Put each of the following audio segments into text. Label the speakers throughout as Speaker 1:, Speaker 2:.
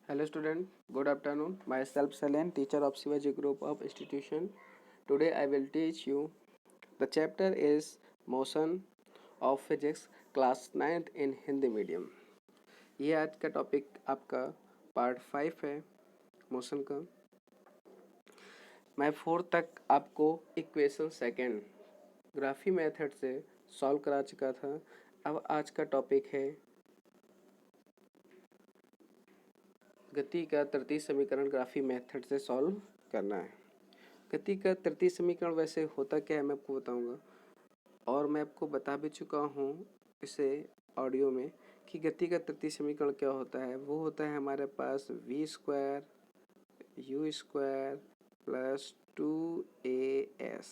Speaker 1: Hello student, good afternoon. Myself Salen, teacher of Shivaji Group of Institution. Today I will teach you. The chapter is Motion of Physics, class 9th in Hindi medium. ये आज का topic आपका part 5 है motion का. मैं 4 तक आपको equation second graphy method से सॉल्व करा चुका था. अब आज का टॉपिक है गति का तृतीय समीकरण ग्राफी मेथड से सॉल्व करना है. गति का तृतीय समीकरण वैसे होता क्या है मैं आपको बताऊंगा, और मैं आपको बता भी चुका हूँ इसे ऑडियो में कि गति का तृतीय समीकरण क्या होता है. वो होता है हमारे पास v square u square plus 2as.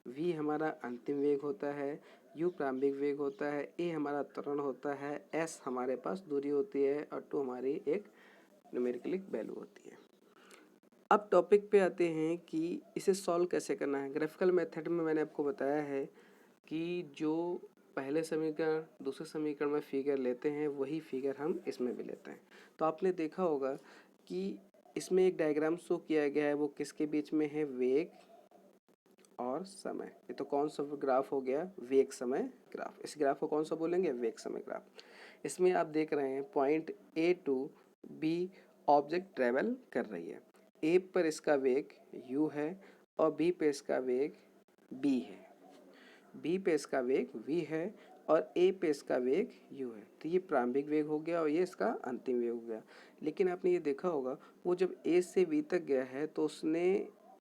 Speaker 1: V हमारा अंतिम वेग होता है, यू प्रारंभिक वेग होता है, ए हमारा त्वरण होता है, एस हमारे पास दूरी होती है और 2 हमारी एक न्यूमेरिकल वैल्यू होती है. अब टॉपिक पे आते हैं कि इसे सॉल्व कैसे करना है. ग्राफिकल मेथड में मैंने आपको बताया है कि जो पहले समीकरण दूसरे समीकरण में फिगर लेते हैं वही फिगर हम इसमें भी लेते हैं. तो आपने देखा होगा कि इसमें एक डायग्राम शो किया गया है. वो किसके बीच में है? वेग और समय. ये तो कौन सा ग्राफ हो गया? वेग समय ग्राफ. इस ग्राफ को कौन सा बोलेंगे? वेग समय ग्राफ. इसमें आप देख रहे हैं point A to B object travel कर रही है. ए पर इसका वेग u है और बी पे इसका वेग b है. बी पे इसका वेग v है और ए पे इसका वेग u है. तो ये प्रारंभिक वेग हो गया और ये इसका अंतिम वेग हो गया. लेकिन आपने ये देखा होगा वो जब a से b तक गया है तो उसने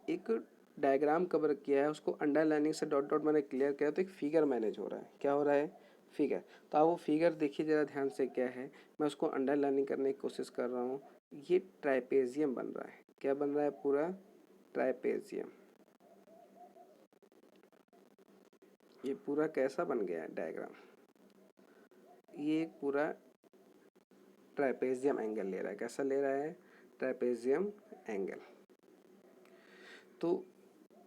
Speaker 1: एक डायग्राम कवर किया है, उसको अंडरलाइनिंग से डॉट डॉट मैंने क्लियर किया. तो एक फिगर मैनेज हो रहा है. क्या हो रहा है? फिगर. तो आप वो फिगर देखिए ज़रा ध्यान से क्या है. मैं उसको अंडरलाइनिंग करने की कोशिश कर रहा हूँ. ये ट्राइपेजियम बन रहा है. क्या बन रहा है? पूरा ट्राइपेजियम. ये पूरा कैसा बन गया है डायग्राम? ये एक पूरा ट्राइपेजियम एंगल ले रहा है. कैसा ले रहा है? Trapezium angle. तो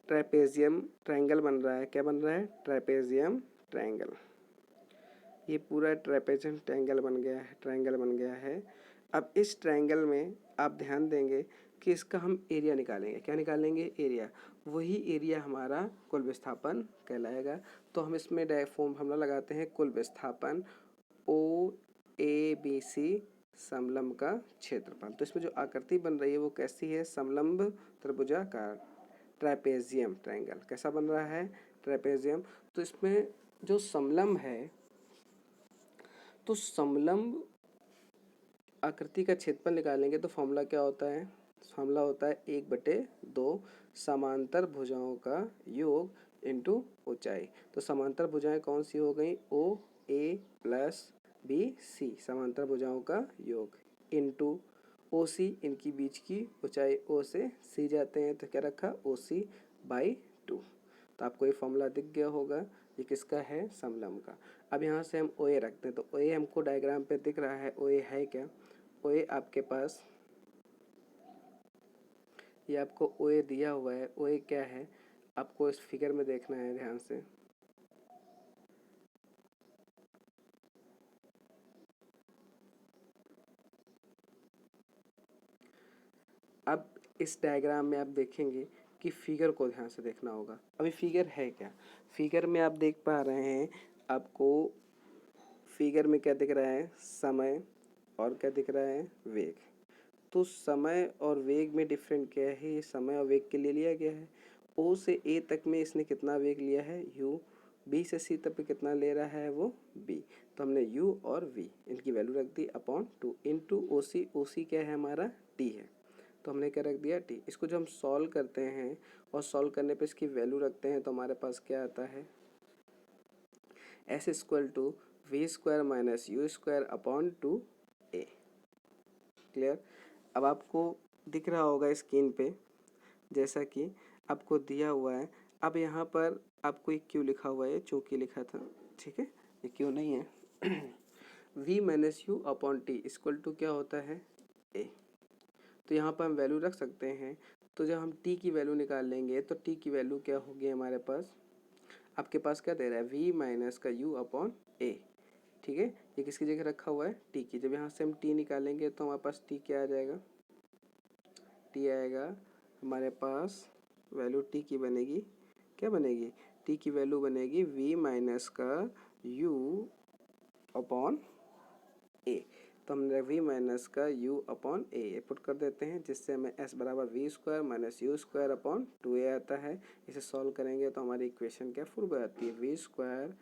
Speaker 1: ट्राइपेजियम ट्रायंगल बन रहा है. क्या बन रहा है? Trapezium triangle. ये पूरा ट्राइपेजियम ट्रायंगल बन गया है, ट्रायंगल बन गया है. अब इस ट्रायंगल में आप ध्यान देंगे कि इसका हम एरिया निकालेंगे. क्या निकालेंगे? एरिया. वही एरिया हमारा कुल विस्थापन कहलाएगा. तो हम इसमें फॉर्मूला लगाते हैं कुल विस्थापन ओ ए बी सी समलंब का क्षेत्रफल. तो इसमें जो आकृति बन रही है वो कैसी है? समलंब त्रिभुजाकार ट्राइपेजियम ट्रायंगल. कैसा बन रहा है? ट्राइपेजियम. तो इसमें जो समलंब है तो समलंब आकृति का क्षेत्रफल निकालेंगे तो फॉर्मूला क्या होता है? फॉर्मूला होता है 1/2 समांतर भुजाओं का योग इनटू ऊंचाई. तो समांतर भुजाएं कौन सी हो गई? ओ ए प्लस बी सी. समांतर भुजाओं का योग इनटू ओ सी. इनकी बीच की ऊंचाई ओ से सी जाते हैं तो क्या रखा? ओ सी बाई 2. तो आपको ये फॉर्मूला दिख गया होगा. ये किसका है? समलंब का. अब यहाँ से हम ओ ए रखते हैं. तो ओ ए हमको डायग्राम पे दिख रहा है. ओ ए है क्या? ओ ए आपके पास ये आपको ओ ए दिया हुआ है. ओ ए क्या है आपको इस फिगर में देखना है ध्यान से. अब इस डायग्राम में आप देखेंगे कि फिगर को ध्यान से देखना होगा. अभी फिगर है क्या? फिगर में आप देख पा रहे हैं आपको फिगर में क्या दिख रहा है? समय. और क्या दिख रहा है? वेग. तो समय और वेग में डिफरेंट क्या है? ये समय और वेग के लिए लिया गया है. ओ से ए तक में इसने कितना वेग लिया है? u. बी से सी तक पे कितना ले रहा है? वो b. तो हमने u और v इनकी वैल्यू रख दी अपॉन 2 इंटू ओ सी. ओ सी क्या है हमारा? t है. तो हमने क्या रख दिया? t. इसको जो हम सॉल्व करते हैं और सॉल्व करने पे इसकी वैल्यू रखते हैं तो हमारे पास क्या आता है? s equal to v square minus u square upon 2a. Clear. अब आपको दिख रहा होगा स्क्रीन पे जैसा कि आपको दिया हुआ है. अब यहाँ पर आपको एक क्यू लिखा हुआ है, चूँकि लिखा था. ठीक है, ये क्यू नहीं है. v minus u upon t equal to क्या होता है? a. तो यहाँ पर हम वैल्यू रख सकते हैं. तो जब हम t की वैल्यू निकाल लेंगे तो t की वैल्यू क्या होगी हमारे पास? आपके पास क्या दे रहा है? v माइनस का u अपॉन a. ठीक है। ये किसकी जगह रखा हुआ है, टी की। जब यहाँ से हम टी निकालेंगे तो हमारे पास टी क्या आ जाएगा, टी आएगा हमारे पास, वैल्यू टी की बनेगी, क्या बनेगी, टी की वैल्यू बनेगी वी माइनस का यू अपॉन ए। तो हमने वी माइनस का यू अपॉन ए पुट कर देते हैं, जिससे हमें एस बराबर v square minus u square upon 2a आता है। इसे सॉल्व करेंगे तो हमारी इक्वेशन क्या फुल हो जाती है, v square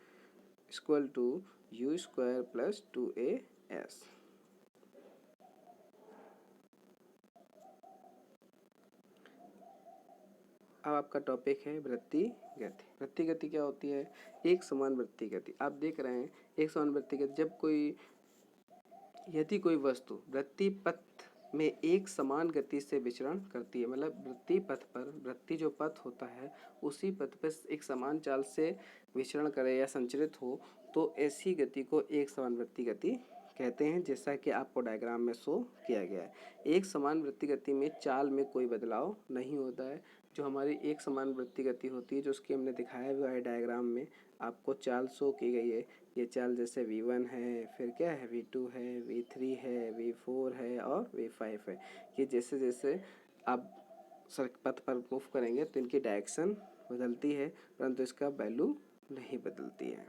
Speaker 1: equal to u square plus 2a s। अब आपका टॉपिक है वृत्ति गति। वृत्ति गति क्या होती है, एक समान वृत्ति गति। आप देख रहे हैं एक समान वृत्ति गति, जब कोई, यदि कोई वस्तु वृत्ति पथ में एक समान गति से विचरण करती है, मतलब वृत्ति पथ पर, वृत्ति जो पथ होता है उसी पथ पर एक समान चाल से विचरण करे या संचरित हो, तो ऐसी गति को एक समान वृत्ति गति कहते हैं, जैसा कि आपको डायग्राम में शो किया गया है। एक समान वृत्ति गति में चाल में कोई बदलाव नहीं होता है। जो हमारी एक समान वृत्ति गति होती है, जो उसकी हमने दिखाया हुआ है डायग्राम में, आपको चाल शो की गई है। ये चाल जैसे v1 है, फिर क्या है v2 है, v3 है, v4 है और v5 है। ये जैसे जैसे आप सड़क पथ पर मूव करेंगे तो इनकी डायरेक्शन बदलती है, परंतु इसका वैल्यू नहीं बदलती है।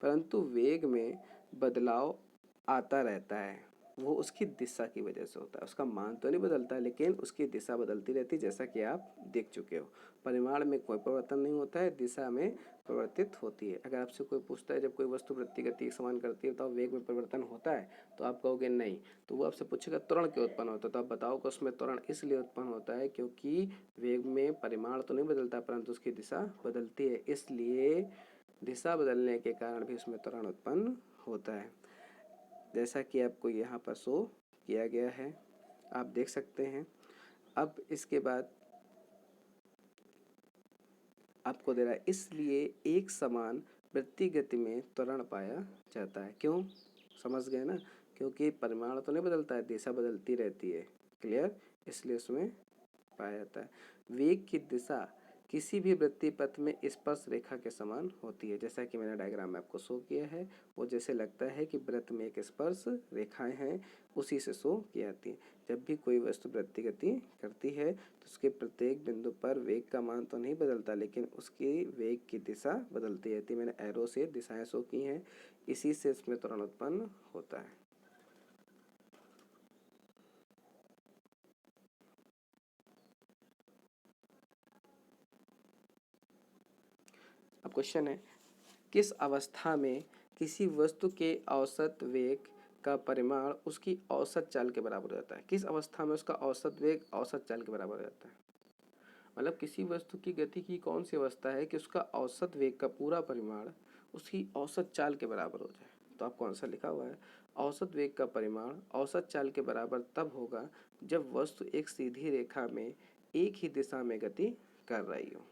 Speaker 1: परंतु वेग में बदलाव आता रहता है, वो उसकी दिशा की वजह से होता है। उसका मान तो नहीं बदलता, लेकिन उसकी दिशा बदलती रहती है, जैसा कि आप देख चुके हो। परिमाण में कोई परिवर्तन नहीं होता है, दिशा में परिवर्तित होती है। अगर आपसे कोई पूछता है जब कोई वस्तु वृत्ति गति समान करती है तो वेग में परिवर्तन होता है, तो आप कहोगे नहीं। तो वो आपसे पूछेगा त्वरण क्यों उत्पन्न होता है, तो आप बताओ कि उसमें त्वरण इसलिए उत्पन्न होता है क्योंकि वेग में परिमाण तो नहीं बदलता, परंतु उसकी दिशा बदलती है, इसलिए दिशा बदलने के कारण भी उसमें त्वरण उत्पन्न होता है, जैसा कि आपको यहाँ पर शो किया गया है, आप देख सकते हैं। अब इसके बाद आपको दे रहा है, इसलिए एक समान वृत्ति गति में त्वरण पाया जाता है। क्यों, समझ गए ना, क्योंकि परिमाण तो नहीं बदलता है, दिशा बदलती रहती है, क्लियर, इसलिए उसमें पाया जाता है। वेग की दिशा किसी भी वृत्ति पथ में स्पर्श रेखा के समान होती है, जैसा कि मैंने डायग्राम में आपको शो किया है। वो जैसे लगता है कि वृत्त में एक स्पर्श रेखाएं हैं, उसी से शो की जाती है। जब भी कोई वस्तु वृत्ति गति करती है तो उसके प्रत्येक बिंदु पर वेग का मान तो नहीं बदलता, लेकिन उसकी वेग की दिशा बदलती रहती है। मैंने एरो से दिशाएं शो की हैं, इसी से इसमें त्वरण उत्पन्न होता है। अब क्वेश्चन है, किस अवस्था में किसी वस्तु के औसत वेग का परिमाण उसकी औसत चाल के बराबर हो जाता है। किस अवस्था में उसका औसत वेग औसत चाल के बराबर हो जाता है, मतलब किसी वस्तु की गति की कौन सी अवस्था है कि उसका औसत वेग का पूरा परिमाण उसकी औसत चाल के बराबर हो जाए। तो आपको आंसर लिखा हुआ है, औसत वेग का परिमाण औसत चाल के बराबर तब होगा जब वस्तु एक सीधी रेखा में एक ही दिशा में गति कर रही हो।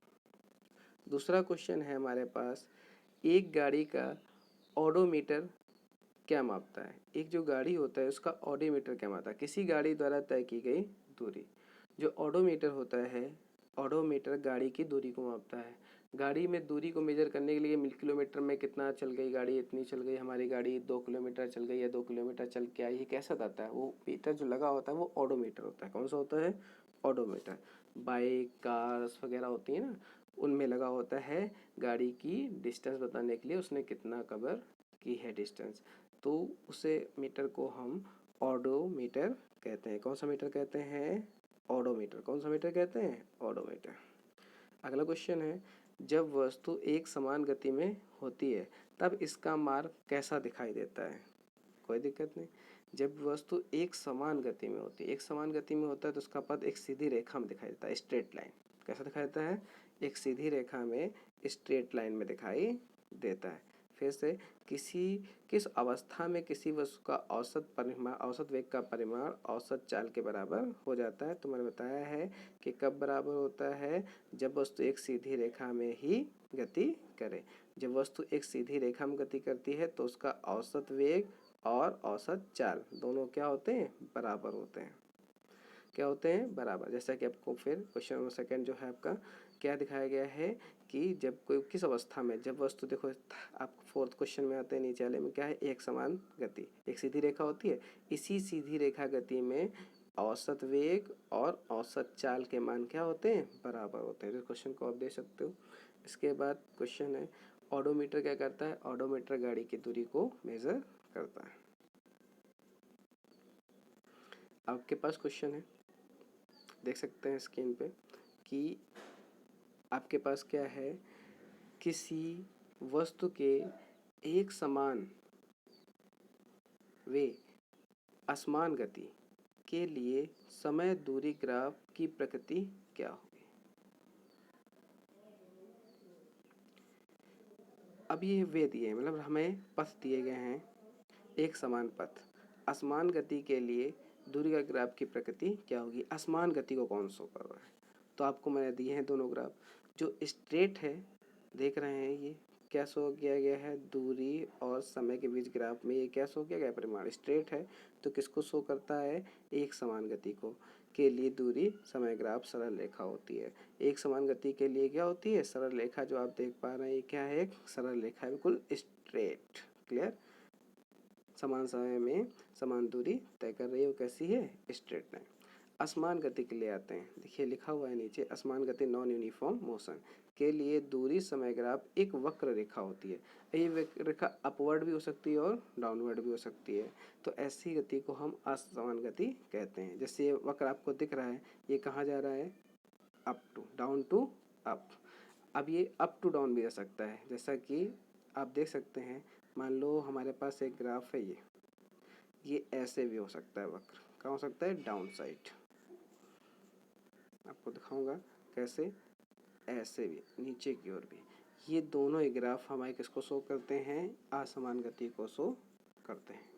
Speaker 1: दूसरा क्वेश्चन है हमारे पास, एक गाड़ी का ओडोमीटर क्या मापता है। एक जो गाड़ी होता है उसका ओडोमीटर क्या मापता है, किसी गाड़ी द्वारा तय की गई दूरी। जो ओडोमीटर होता है, ओडोमीटर गाड़ी की दूरी को मापता है। गाड़ी में दूरी को मेजर करने के लिए किलोमीटर में कितना चल गई गाड़ी, इतनी चल गई हमारी गाड़ी, 2 किलोमीटर चल गई या 2 किलोमीटर चल के आई, ये कैसा आता है, वो मीटर जो लगा होता है वो ओडोमीटर होता है। कौन सा होता है, ओडोमीटर। बाइक कार्स वगैरह होती है ना, उनमें लगा होता है गाड़ी की डिस्टेंस बताने के लिए उसने कितना कवर की है डिस्टेंस, तो उसे मीटर को हम ओडोमीटर कहते हैं। कौन सा मीटर कहते हैं, ओडोमीटर। कौन सा मीटर कहते हैं, ओडोमीटर। अगला क्वेश्चन है, जब वस्तु एक समान गति में होती है तब इसका मार्ग कैसा दिखाई देता है। कोई दिक्कत नहीं, जब वस्तु एक समान गति में होती है, एक समान गति में होता है तो उसका पथ एक सीधी रेखा में दिखाई देता है, स्ट्रेट लाइन। कैसा दिखाई देता है, एक सीधी रेखा में स्ट्रेट लाइन में दिखाई देता है। फिर से, किस अवस्था में किसी वस्तु का औसत परिमाण, औसत वेग का परिमाण औसत चाल के बराबर हो जाता है। तो मैंने बताया है कि कब बराबर होता है, जब वस्तु एक सीधी रेखा में ही गति करे। जब वस्तु एक सीधी रेखा में गति करती है तो उसका औसत वेग और औसत चाल दोनों क्या होते हैं, बराबर होते हैं। क्या होते हैं, बराबर। जैसा कि आपको फिर क्वेश्चन नंबर सेकंड जो है आपका क्या दिखाया गया है कि जब कोई किस अवस्था में, जब वस्तु, देखो आप फोर्थ क्वेश्चन में आते हैं नीचे वाले में, क्या है, एक समान गति, एक सीधी रेखा होती है, इसी सीधी रेखा गति में औसत वेग और औसत चाल के मान क्या होते हैं, बराबर होते हैं। इस क्वेश्चन को आप दे सकते हो। इसके बाद क्वेश्चन है ऑडोमीटर क्या करता है, ऑडोमीटर गाड़ी की दूरी को मेजर करता है। आपके पास क्वेश्चन है, देख सकते हैं स्क्रीन पे कि आपके पास क्या है, किसी वस्तु के एक समान वे असमान गति के लिए समय दूरी ग्राफ की प्रकृति क्या होगी। अब ये वे दिए हैं, मतलब हमें पथ दिए गए हैं, एक समान पथ, असमान गति के लिए दूरी का ग्राफ की प्रकृति क्या होगी। असमान गति को कौन शो कर रहा है, तो आपको मैंने दिए हैं दोनों ग्राफ। जो स्ट्रेट है, देख रहे हैं, ये क्या शो किया गया है, दूरी और समय के बीच ग्राफ में ये क्या शो किया गया, परिमाण स्ट्रेट है, तो किसको शो करता है, एक समान गति को, के लिए दूरी समय ग्राफ सरल रेखा होती है। एक समान गति के लिए क्या होती है, सरल रेखा। जो आप देख पा रहे हैं ये क्या है, एक सरल रेखा है, बिल्कुल स्ट्रेट, क्लियर। समान समय में समान दूरी तय कर रही है, वो कैसी है, स्ट्रेट लाइन। असमान गति के लिए आते हैं, देखिए लिखा हुआ है नीचे, असमान गति नॉन यूनिफॉर्म मोशन के लिए दूरी समय ग्राफ एक वक्र रेखा होती है। ये वक्र रेखा अपवर्ड भी हो सकती है और डाउनवर्ड भी हो सकती है, तो ऐसी गति को हम असमान गति कहते हैं। जैसे ये वक्र आपको दिख रहा है, ये कहाँ जा रहा है, up to down to up. अब ये अप टू डाउन भी जा सकता है, जैसा कि आप देख सकते हैं, मान लो हमारे पास एक ग्राफ है, ये ऐसे भी हो सकता है वक्र, कहाँ हो सकता है, डाउन साइड। आपको दिखाऊंगा कैसे, ऐसे भी, नीचे की ओर भी। ये दोनों ही ग्राफ हमारे किसको शो करते हैं, असमान गति को शो करते हैं।